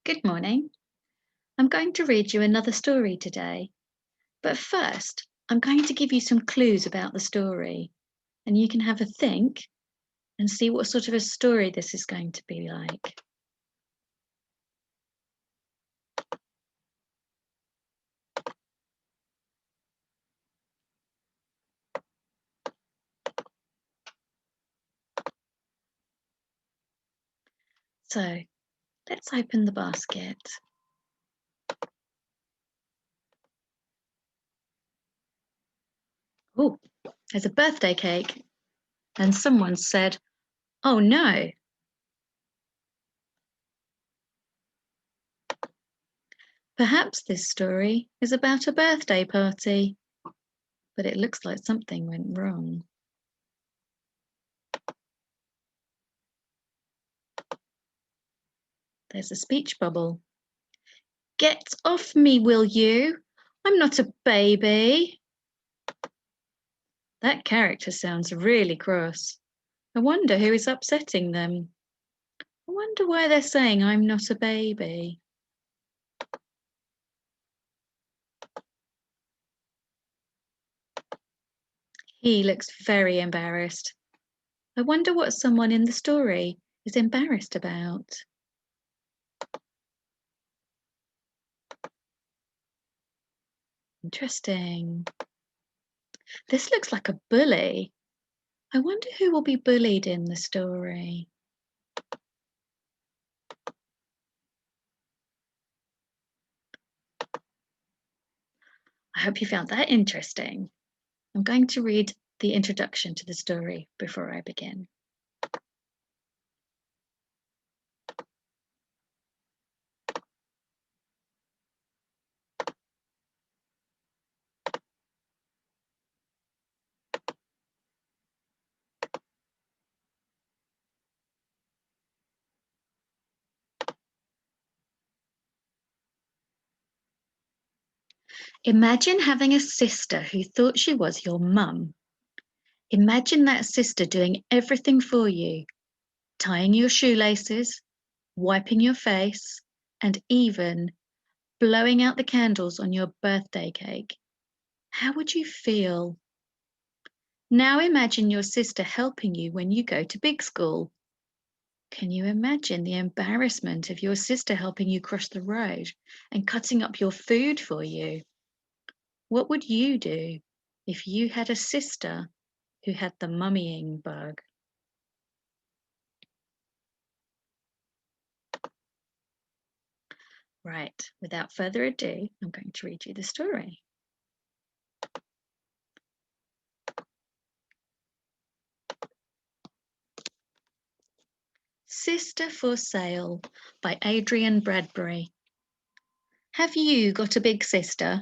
Good morning. I'm going to read you another story today. But first, I'm going to give you some clues about the story, and you can have a think and see what sort of a story this is going to be like. So, let's open the basket. Oh, there's a birthday cake. And someone said, "Oh no." Perhaps this story is about a birthday party, but it looks like something went wrong. There's a speech bubble. "Get off me, will you? I'm not a baby." That character sounds really cross. I wonder who is upsetting them. I wonder why they're saying I'm not a baby. He looks very embarrassed. I wonder what someone in the story is embarrassed about. Interesting. This looks like a bully. I wonder who will be bullied in the story. I hope you found that interesting. I'm going to read the introduction to the story before I begin. Imagine having a sister who thought she was your mum. Imagine that sister doing everything for you, tying your shoelaces, wiping your face, and even blowing out the candles on your birthday cake. How would you feel? Now imagine your sister helping you when you go to big school. Can you imagine the embarrassment of your sister helping you cross the road and cutting up your food for you? What would you do if you had a sister who had the mummying bug? Right, without further ado, I'm going to read you the story. Sister for Sale by Adrian Bradbury. Have you got a big sister?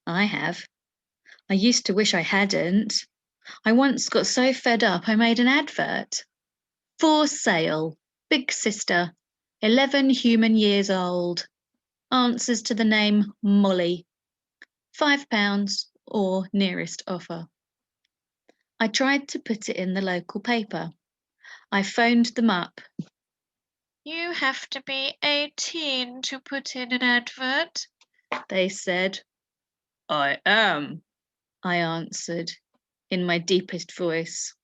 I have. I used to wish I hadn't. I once got so fed up I made an advert. For sale, big sister, 11 human years old. Answers to the name Molly. £5 or nearest offer. I tried to put it in the local paper. I phoned them up. You have to be 18 to put in an advert, they said. I am, I answered in my deepest voice.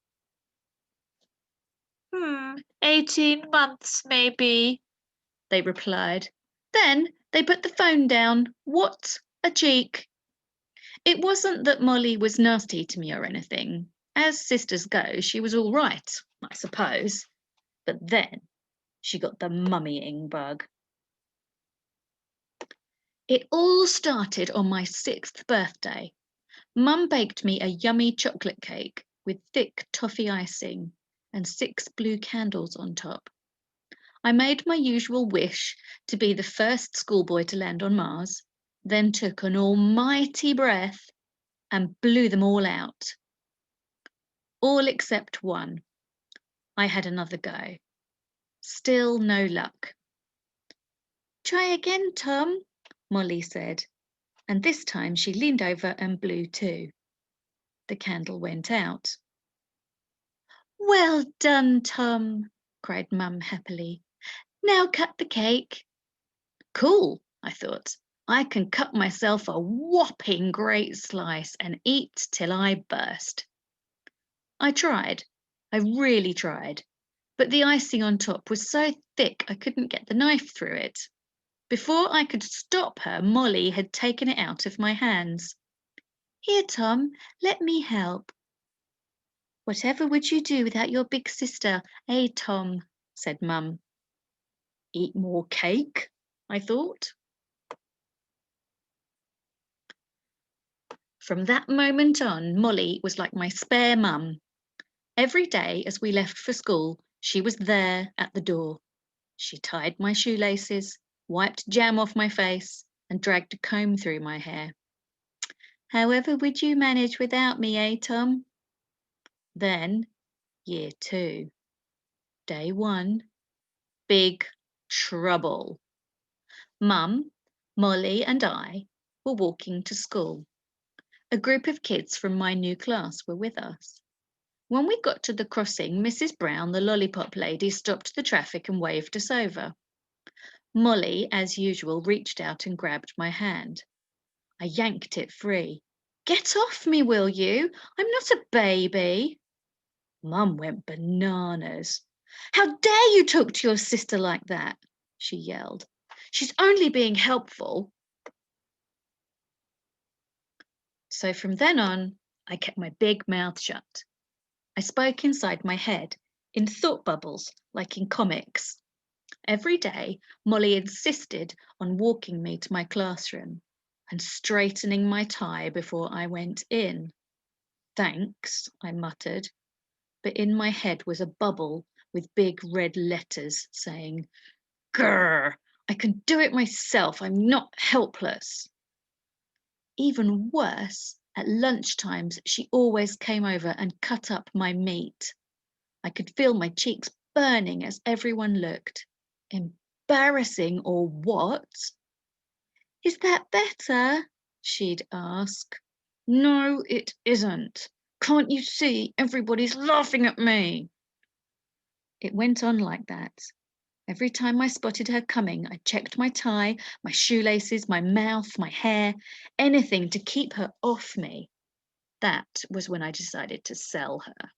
18 months maybe, they replied. Then they put the phone down. What a cheek. It wasn't that Molly was nasty to me or anything. As sisters go, she was all right, I suppose. But then she got the mummying bug. It all started on my 6th birthday. Mum baked me a yummy chocolate cake with thick toffee icing and 6 blue candles on top. I made my usual wish to be the first schoolboy to land on Mars, then took an almighty breath and blew them all out. All except one. I had another go. Still no luck. Try again, Tom, Molly said, and this time she leaned over and blew too. The candle went out. Well done, Tom, cried Mum happily. Now cut the cake. Cool, I thought. I can cut myself a whopping great slice and eat till I burst. I tried. I really tried. But the icing on top was so thick I couldn't get the knife through it. Before I could stop her, Molly had taken it out of my hands. Here, Tom, let me help. Whatever would you do without your big sister, eh, Tom? Said Mum. Eat more cake, I thought. From that moment on, Molly was like my spare mum. Every day as we left for school, she was there at the door. She tied my shoelaces, wiped jam off my face, and dragged a comb through my hair. However would you manage without me, eh, Tom? Then, year 2, day 1, big trouble. Mum, Molly, and I were walking to school. A group of kids from my new class were with us. When we got to the crossing, Mrs. Brown, the lollipop lady, stopped the traffic and waved us over. Molly, as usual, reached out and grabbed my hand. I yanked it free. Get off me, will you? I'm not a baby. Mum went bananas. How dare you talk to your sister like that? She yelled. She's only being helpful. So from then on, I kept my big mouth shut. I spoke inside my head, in thought bubbles, like in comics. Every day, Molly insisted on walking me to my classroom and straightening my tie before I went in. Thanks, I muttered, but in my head was a bubble with big red letters saying, Grr, I can do it myself, I'm not helpless. Even worse, at lunchtimes, she always came over and cut up my meat. I could feel my cheeks burning as everyone looked. Embarrassing or what? Is that better? She'd ask. No, it isn't. Can't you see everybody's laughing at me? It went on like that. Every time I spotted her coming, I checked my tie, my shoelaces, my mouth, my hair, anything to keep her off me. That was when I decided to sell her.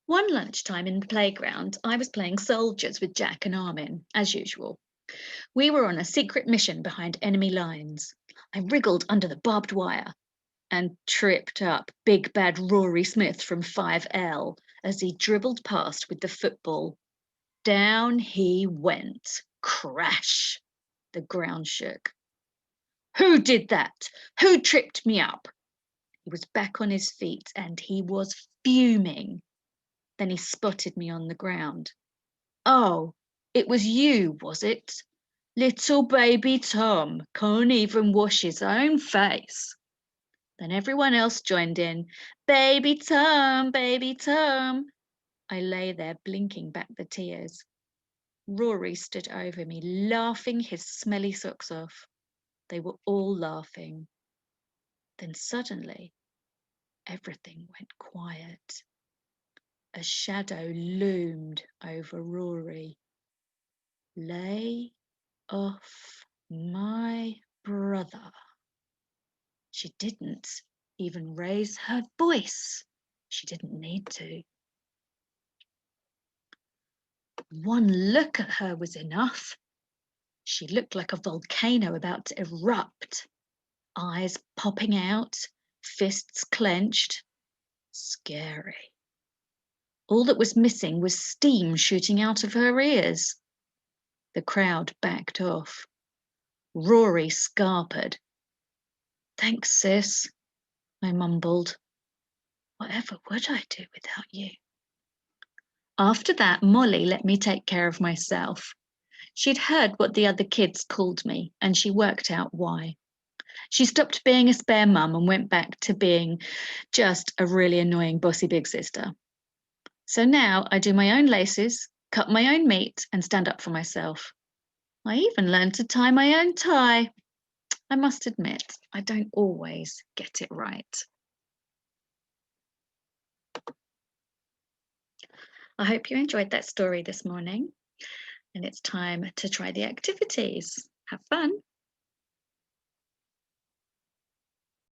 One lunchtime in the playground, I was playing soldiers with Jack and Armin, as usual. We were on a secret mission behind enemy lines. I wriggled under the barbed wire and tripped up big bad Rory Smith from 5L as he dribbled past with the football. Down he went. Crash! The ground shook. Who did that? Who tripped me up? He was back on his feet and he was fuming. Then he spotted me on the ground. Oh, it was you, was it? Little baby Tom can't even wash his own face. Then everyone else joined in. Baby Tom, baby Tom. I lay there blinking back the tears. Rory stood over me, laughing his smelly socks off. They were all laughing. Then suddenly, everything went quiet. A shadow loomed over Rory. Lay off my brother. She didn't even raise her voice. She didn't need to. One look at her was enough. She looked like a volcano about to erupt. Eyes popping out, fists clenched. Scary. All that was missing was steam shooting out of her ears. The crowd backed off. Rory scarpered. Thanks, sis, I mumbled. Whatever would I do without you? After that, Molly let me take care of myself. She'd heard what the other kids called me, and she worked out why. She stopped being a spare mum and went back to being just a really annoying bossy big sister. So now I do my own laces, cut my own meat, and stand up for myself. I even learned to tie my own tie. I must admit, I don't always get it right. I hope you enjoyed that story this morning, and it's time to try the activities. Have fun.